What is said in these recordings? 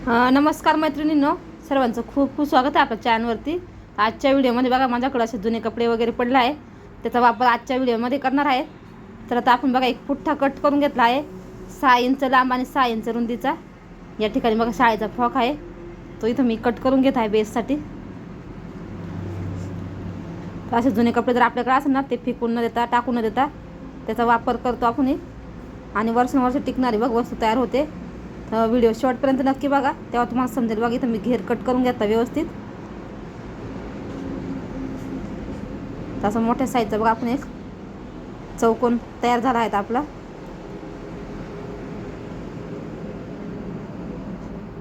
नमस्कार मैत्रिणींनो, सर्वांचं खूप खूप स्वागत आहे आपल्या चॅनलवरती. आजच्या व्हिडिओमध्ये बघा माझ्याकडे असे जुने कपडे वगैरे पडले आहे, त्याचा वापर आजच्या व्हिडिओमध्ये करणार आहे. तर आता आपण बघा एक पुठ्ठा कट करून घेतला आहे 6 इंच लांब आणि 6 इंच रुंदीचा. या ठिकाणी बघा शाळेचा फ्रॉक आहे, तो इथं मी कट करून घेत आहे बेससाठी. तर असे जुने कपडे जर आपल्याकडे असेल ना, ते फेकून न देता टाकून न देता त्याचा वापर करतो आपण आणि वर्षानुवर्ष टिकणारी बघ वस्तू तयार होते. व्हिडिओ शेवटपर्यंत नक्की बघा, तेव्हा तुम्हाला समजेल. बघा इथं मी घेर कट करून घेतला व्यवस्थित. तसं मोठ्या साईजचा बघा आपण एक चौकोन तयार झाला आहे आपला.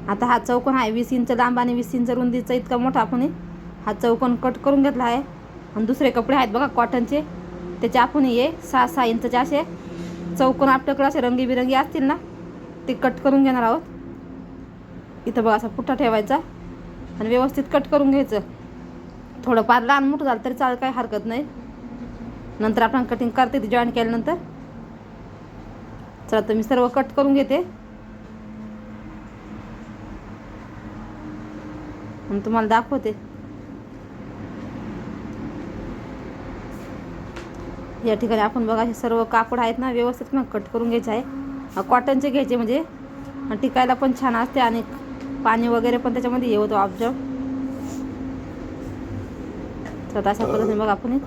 आता हा चौकोन आहे 20 इंच लांब आणि 20 इंच रुंदीचा, इतका मोठा आपण हा चौकोन कट करून घेतला आहे. आणि दुसरे कपडे आहेत बघा कॉटनचे, त्याचे आपण हे 6-6 इंचचे असे चौकोन आपल्याकडे असे रंगीबिरंगी असतील ना, ते कट करून घेणार आहोत. इथं बघा असा पुठ्ठा ठेवायचा आणि व्यवस्थित कट करून घ्यायचं. थोडंफार लहान मोठं झालं तरी चालेल, काही हरकत नाही. नंतर आपण कटिंग करते ती जॉईन केल्यानंतर. चला तर मी सर्व कट करून घेते आणि तुम्हाला दाखवते. या ठिकाणी आपण बघा हे सर्व कापड आहेत ना, व्यवस्थित ना कट करून घ्यायचे आहे. कॉटनचे घ्यायचे म्हणजे टिकायला पण छान असते आणि पाणी वगैरे पण त्याच्यामध्ये हे होतं ऑब्झर्व. तर अशा पद्धतीने बघा आपण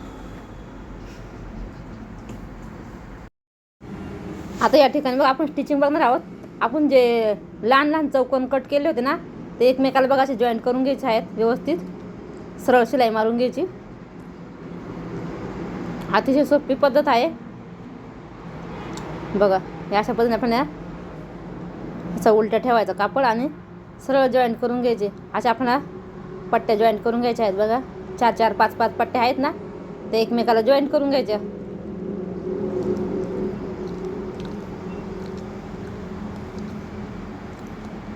आता या ठिकाणी बघा आपण स्टिचिंग बघणार आहोत. आपण जे लहान लहान चौकोन कट केले होते ना, ते एकमेकाला बघा असे जॉईंट करून घ्यायचे आहेत. व्यवस्थित सरळ शिलाई मारून घ्यायची. अतिशय सोपी पद्धत आहे बघा. या अशा पद्धतीने आपण असा उलटा ठेवायचा कापड आणि सरळ जॉईंट करून घ्यायचे. अशा आपण पट्ट्या जॉईंट करून घ्यायच्या आहेत बघा. 4-4, 5-5 पट्ट्या आहेत ना, ते एकमेकाला जॉईंट करून घ्यायच्या.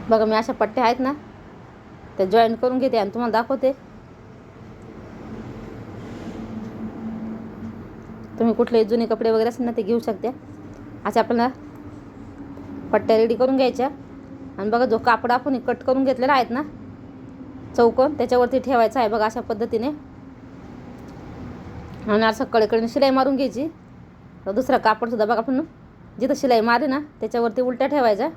बघा मी अशा पट्ट्या आहेत ना, त्या जॉईंट करून घेते आणि तुम्हाला दाखवते. तुम्ही कुठलेही जुने कपडे वगैरे असेल ना, ते घेऊ शकता. अशा आपल्याला पट्ट्या रेडी करून घ्यायच्या आणि बघा जो कापड आपण कट करून घेतलेला आहेत ना चौकोन, त्याच्यावरती ठेवायचा आहे बघा अशा पद्धतीने. आणि असं कडेकडे शिलाई मारून घ्यायची. तर दुसरा कापडसुद्धा बघा आपण जिथं शिलाई मारली ना, त्याच्यावरती उलट्या ठेवायचा.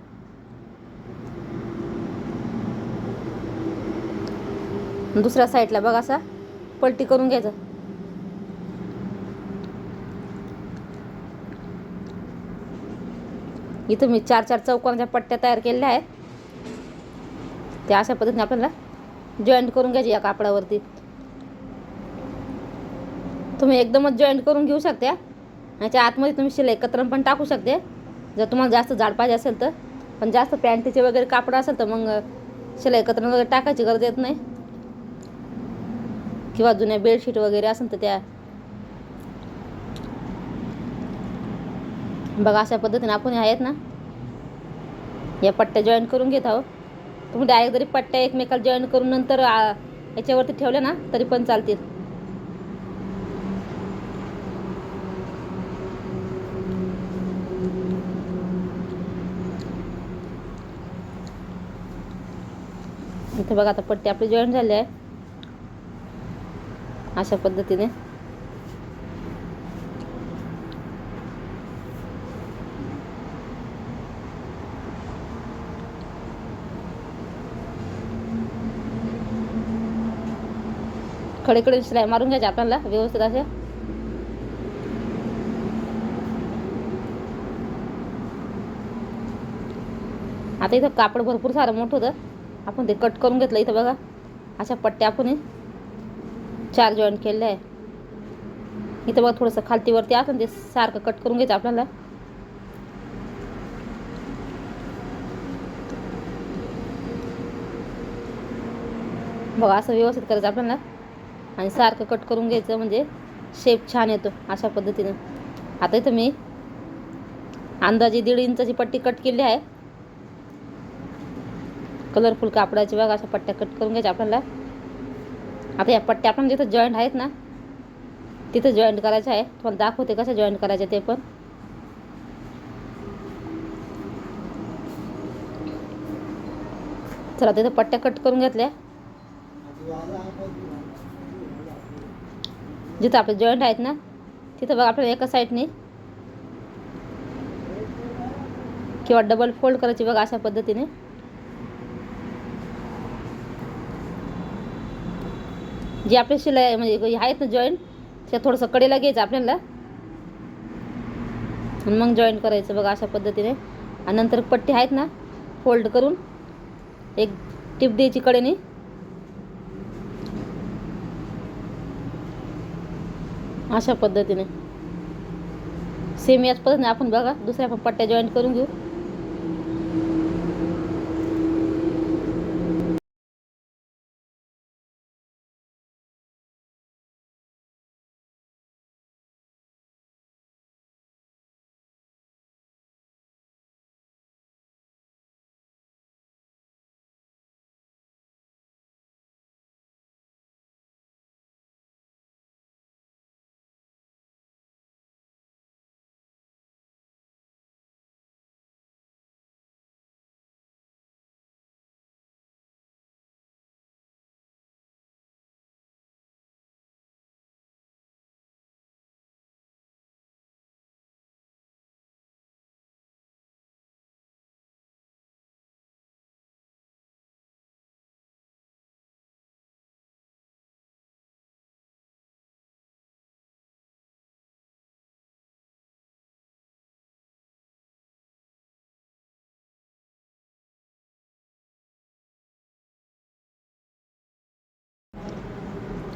दुसऱ्या साईडला बघा असा पलटी करून घ्यायचा. इथं मी 4-4 चौकोनाच्या पट्ट्या तयार केलेल्या आहेत. त्या अशा पद्धतीने आपल्याला जॉईंट करून घ्यायची या कापडावरती. तुम्ही एकदमच जॉईंट करून घेऊ शकता. याच्या आतमध्ये तुम्ही शिलाई कतरण पण टाकू शकते जर तुम्हाला जास्त जाड पाहिजे असेल तर. पण जास्त पॅन्टीचे वगैरे कापड असेल तर मग शिलाई कतरण वगैरे टाकायची गरज येत नाही. किंवा जुन्या बेडशीट वगैरे असेल तर त्या बघा अशा पद्धतीने आपण आहेत ना या पट्ट्या जॉईन करून घेत आहोत. तुम्ही डायरेक्ट जरी पट्ट्या एकमेकाला जॉईन करून नंतर याच्यावरती ठेवल्या ना तरी पण चालतील. इथे बघा आता पट्टी आपली जॉईन झाली आहे अशा पद्धतीने. कडेकडे शिलाई मारून घ्यायची आपल्याला व्यवस्थित असे. आता इथं कापड भरपूर सारं मोठं होतं, आपण ते कट करून घेतलं. इथं बघा अशा पट्ट्या आपण 4 जॉईंट केलेले आहे. इथं बघा थोडंसं खालतीवरती असं ते सारखं कट करून घ्यायचं आपल्याला. बघा असं व्यवस्थित करायचं आपल्याला आणि सारखं कट करून घ्यायचं म्हणजे शेप छान येतो अशा पद्धतीनं. आता इथं मी अंदाजे 1.5 इंचाची पट्टी कट केली आहे. कलरफुल कापडाची बघा अशा पट्ट्या कट करून घ्यायच्या आपल्याला. आता या पट्ट्या आपण जिथं जॉईंट आहेत ना तिथं जॉईंट करायचं आहे. तुम्हाला दाखवते कसं जॉईंट करायचं ते पण. तर आता इथं पट्ट्या कट करून घेतल्या. जिथं आपले जॉईंट आहेत ना तिथं बघा आपल्याला एका साईडने किंवा डबल फोल्ड करायची बघा अशा पद्धतीने. जे आपले शिलाई म्हणजे आहेत ना जॉईंट त्या थोडंसं कडेला घ्यायचं आपल्याला आणि मग जॉईंट करायचं बघा अशा पद्धतीने. आणि नंतर पट्टी आहेत ना फोल्ड करून एक टिप द्यायची कडेने. अशा पद्धतीने सेम याच पद्धतीने आपण बघा दुसऱ्या पण पट्ट्या जॉईंट करून घेऊ.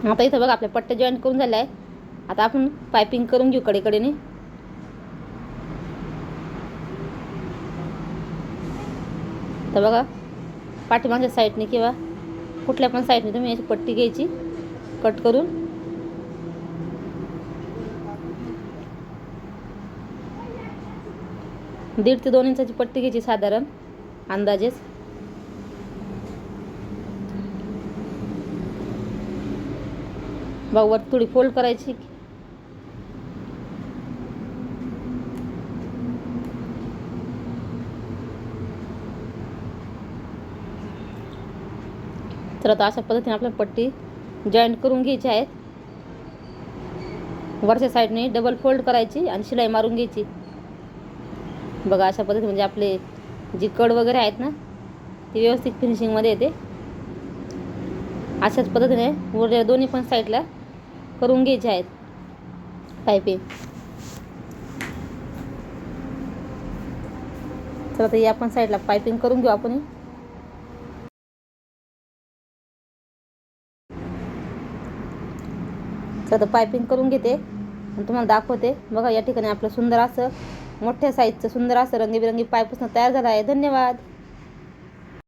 आता इथं बघा आपल्या पट्ट्या जॉईंट करून झाल्या आहे. आता आपण पायपिंग करून घेऊ कडेकडेने. तर बघा पाठीमागच्या साईडने किंवा कुठल्या पण साईडने तुम्ही याची पट्टी घ्यायची कट करून. दीड ते 2 इंचाची पट्टी घ्यायची साधारण अंदाजेच. बघा वर थोडी फोल्ड करायची. तर आता अशा पद्धतीने आपल्याला पट्टी जॉईंट करून घ्यायची आहेत. वरच्या साईडने डबल फोल्ड करायची आणि शिलाई मारून घ्यायची बघा अशा पद्धतीने. म्हणजे आपले जी कड वगैरे आहेत ना ती व्यवस्थित फिनिशिंगमध्ये येते. अशाच पद्धतीने वर दोन्ही पण साईडला करून घ्यायचे आहेत पायपिंग. तर आता या पण साईडला पायपिंग करून घेऊ आपण. तर आता पायपिंग करून घेते आणि तुम्हाला दाखवते. बघा या ठिकाणी आपलं सुंदर असं मोठ्या साईजचं सुंदर असं रंगीबिरंगी पायपुसणं तयार झालं आहे. धन्यवाद.